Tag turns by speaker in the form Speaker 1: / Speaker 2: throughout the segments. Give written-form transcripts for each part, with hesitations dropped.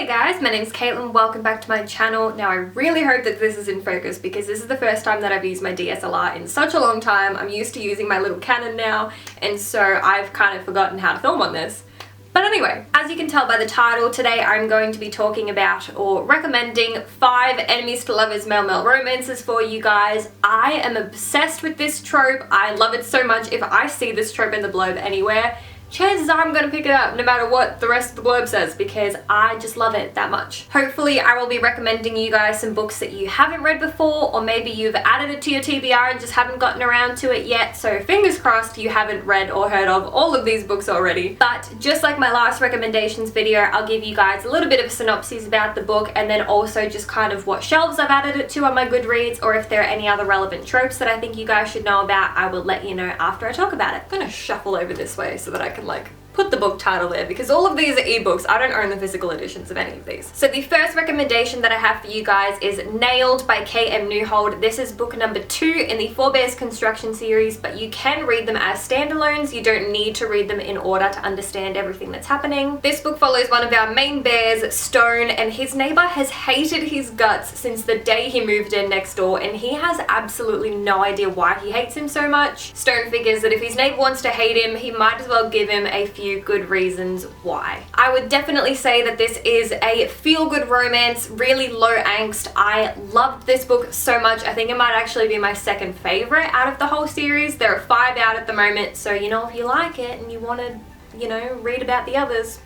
Speaker 1: Hey guys, my name's Caitlin, welcome back to my channel. Now I really hope that this is in focus because this is the first time that I've used my DSLR in such a long time. I'm used to using my little Canon now, and so I've kind of forgotten how to film on this. But anyway, as you can tell by the title, today I'm going to be talking about or recommending 5 enemies to lovers male-male romances for you guys. I am obsessed with this trope. I love it so much. If I see this trope in the blurb anywhere, chances are I'm going to pick it up no matter what the rest of the blurb says because I just love it that much. Hopefully I will be recommending you guys some books that you haven't read before, or maybe you've added it to your TBR and just haven't gotten around to it yet, so fingers crossed you haven't read or heard of all of these books already. But just like my last recommendations video, I'll give you guys a little bit of a synopsis about the book and then also just kind of what shelves I've added it to on my Goodreads, or if there are any other relevant tropes that I think you guys should know about, I will let you know after I talk about it. I'm gonna shuffle over this way so that I can like put the book title there because all of these are ebooks. I don't own the physical editions of any of these. So the first recommendation that I have for you guys is Nailed by K.M. Newhold. This is book number 2 in the Four Bears construction series, but you can read them as standalones. You don't need to read them in order to understand everything that's happening. This book follows one of our main bears, Stone, and his neighbor has hated his guts since the day he moved in next door, and he has absolutely no idea why he hates him so much. Stone figures that if his neighbor wants to hate him, he might as well give him a few good reasons why. I would definitely say that this is a feel-good romance, really low angst. I loved this book so much. I think it might actually be my second favorite out of the whole series. There are 5 out at the moment, so you know, if you like it and you want to, you know, read about the others,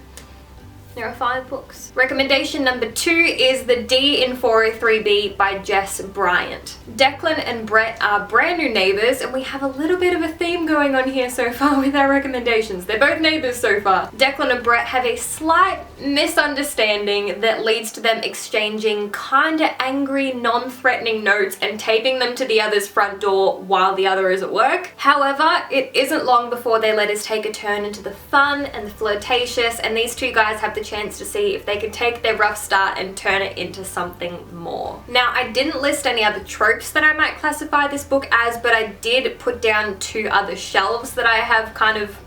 Speaker 1: there are 5 books. Recommendation number 2 is The D in 403B by Jess Bryant. Declan and Brett are brand new neighbors, and we have a little bit of a theme going on here so far with our recommendations. They're both neighbors so far. Declan and Brett have a slight misunderstanding that leads to them exchanging kinda angry, non-threatening notes and taping them to the other's front door while the other is at work. However, it isn't long before their letters take a turn into the fun and the flirtatious, and these two guys have the chance to see if they can take their rough start and turn it into something more. Now, I didn't list any other tropes that I might classify this book as, but I did put down 2 other shelves that I have kind of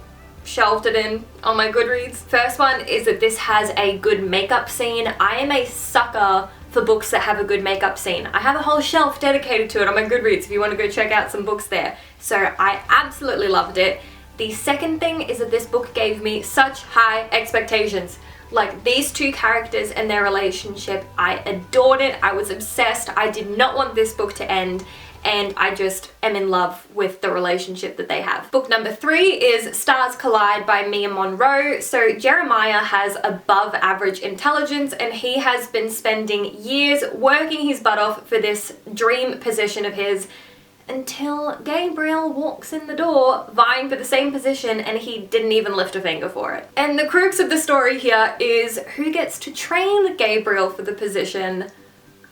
Speaker 1: shelved it in on my Goodreads. First one is that this has a good makeup scene. I am a sucker for books that have a good makeup scene. I have a whole shelf dedicated to it on my Goodreads if you want to go check out some books there. So I absolutely loved it. The second thing is that this book gave me such high expectations. Like, these 2 characters and their relationship, I adored it. I was obsessed. I did not want this book to end, and I just am in love with the relationship that they have. Book number 3 is Stars Collide by Mia Monroe. So Jeremiah has above average intelligence, and he has been spending years working his butt off for this dream position of his until Gabriel walks in the door vying for the same position, and he didn't even lift a finger for it. And the crux of the story here is who gets to train Gabriel for the position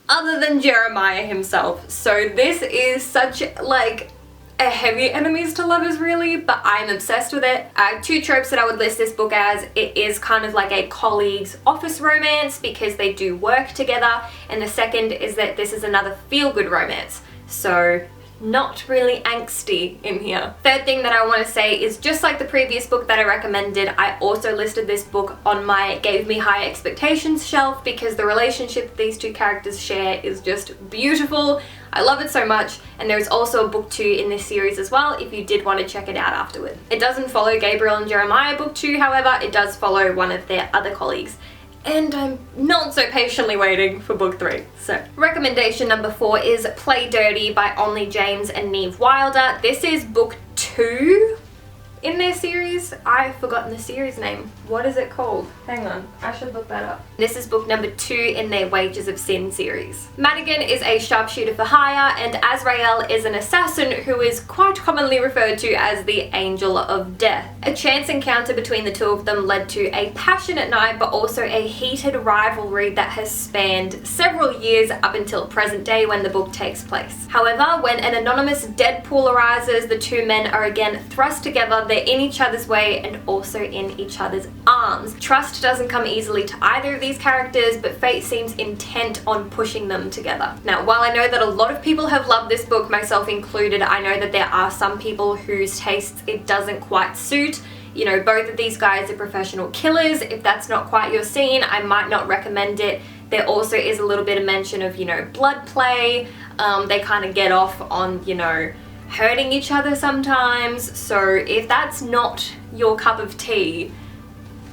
Speaker 1: other than Jeremiah himself. So this is such like a heavy enemies to lovers really, but I'm obsessed with it. 2 tropes that I would list this book as. It is kind of like a colleagues office romance because they do work together, and the second is that this is another feel-good romance. So not really angsty in here. Third thing that I want to say is, just like the previous book that I recommended, I also listed this book on my Gave Me High Expectations shelf because the relationship these 2 characters share is just beautiful. I love it so much, and there's also a book 2 in this series as well if you did want to check it out afterward. It doesn't follow Gabriel and Jeremiah book 2, however, it does follow one of their other colleagues. And I'm not so patiently waiting for book 3. So, recommendation number 4 is Play Dirty by Onley James and Neve Wilder. This is book 2 in their series. I've forgotten the series name. What is it called? Hang on, I should look that up. This is book number 2 in their Wages of Sin series. Madigan is a sharpshooter for hire, and Azrael is an assassin who is quite commonly referred to as the Angel of Death. A chance encounter between the 2 of them led to a passionate night, but also a heated rivalry that has spanned several years up until present day when the book takes place. However, when an anonymous dead pool arises, the 2 men are again thrust together. They're in each other's way and also in each other's arms. Trust doesn't come easily to either of these characters, but fate seems intent on pushing them together. Now, while I know that a lot of people have loved this book, myself included, I know that there are some people whose tastes it doesn't quite suit. You know, both of these guys are professional killers. If that's not quite your scene, I might not recommend it. There also is a little bit of mention of, you know, blood play. They kind of get off on, you know, hurting each other sometimes. So if that's not your cup of tea,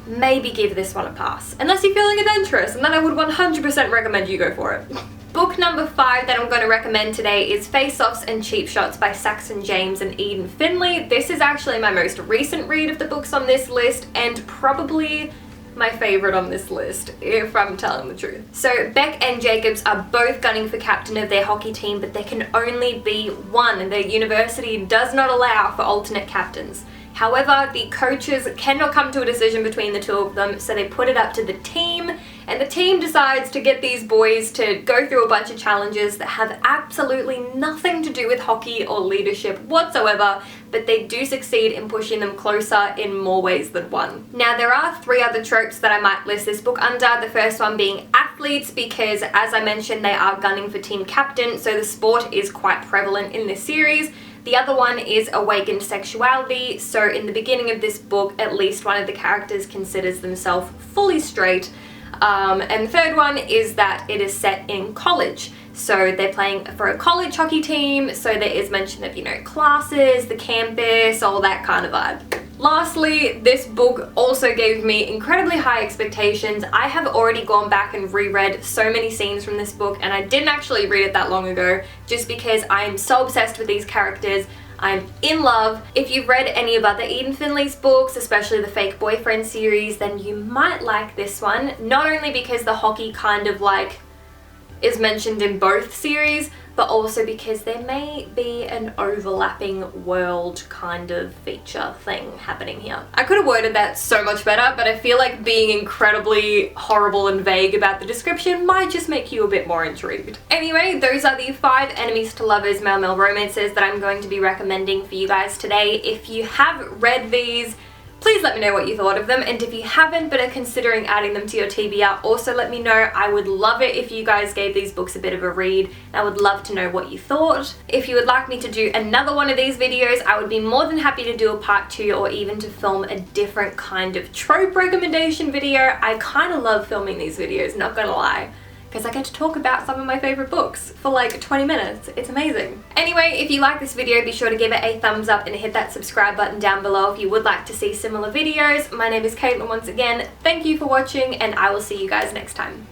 Speaker 1: maybe give this one a pass. Unless you're feeling adventurous, and then I would 100% recommend you go for it. Book number 5 that I'm going to recommend today is Face-Offs and Cheap Shots by Saxon James and Eden Finley. This is actually my most recent read of the books on this list, and probably my favorite on this list, if I'm telling the truth. So Beck and Jacobs are both gunning for captain of their hockey team, but there can only be one, and their university does not allow for alternate captains. However, the coaches cannot come to a decision between the two of them, so they put it up to the team, and the team decides to get these boys to go through a bunch of challenges that have absolutely nothing to do with hockey or leadership whatsoever, but they do succeed in pushing them closer in more ways than one. Now, there are 3 other tropes that I might list this book under, the first one being athletes, because as I mentioned, they are gunning for team captain, so the sport is quite prevalent in this series. The other one is awakened sexuality, so in the beginning of this book, at least one of the characters considers themselves fully straight. And the third one is that it is set in college. So they're playing for a college hockey team, so there is mention of, you know, classes, the campus, all that kind of vibe. Lastly, this book also gave me incredibly high expectations. I have already gone back and reread so many scenes from this book, and I didn't actually read it that long ago just because I am so obsessed with these characters. I'm in love. If you've read any of other Eden Finley's books, especially the Fake Boyfriend series, then you might like this one. Not only because the hockey kind of like is mentioned in both series, but also because there may be an overlapping world kind of feature thing happening here. I could have worded that so much better, but I feel like being incredibly horrible and vague about the description might just make you a bit more intrigued. Anyway, those are the 5 enemies to lovers male romances that I'm going to be recommending for you guys today. If you have read these, please let me know what you thought of them, and if you haven't but are considering adding them to your TBR, also let me know. I would love it if you guys gave these books a bit of a read. I would love to know what you thought. If you would like me to do another one of these videos, I would be more than happy to do a part 2 or even to film a different kind of trope recommendation video. I kind of love filming these videos, not gonna lie, because I get to talk about some of my favorite books for like 20 minutes. It's amazing. Anyway, if you like this video, be sure to give it a thumbs up and hit that subscribe button down below if you would like to see similar videos. My name is Caitlin once again. Thank you for watching, and I will see you guys next time.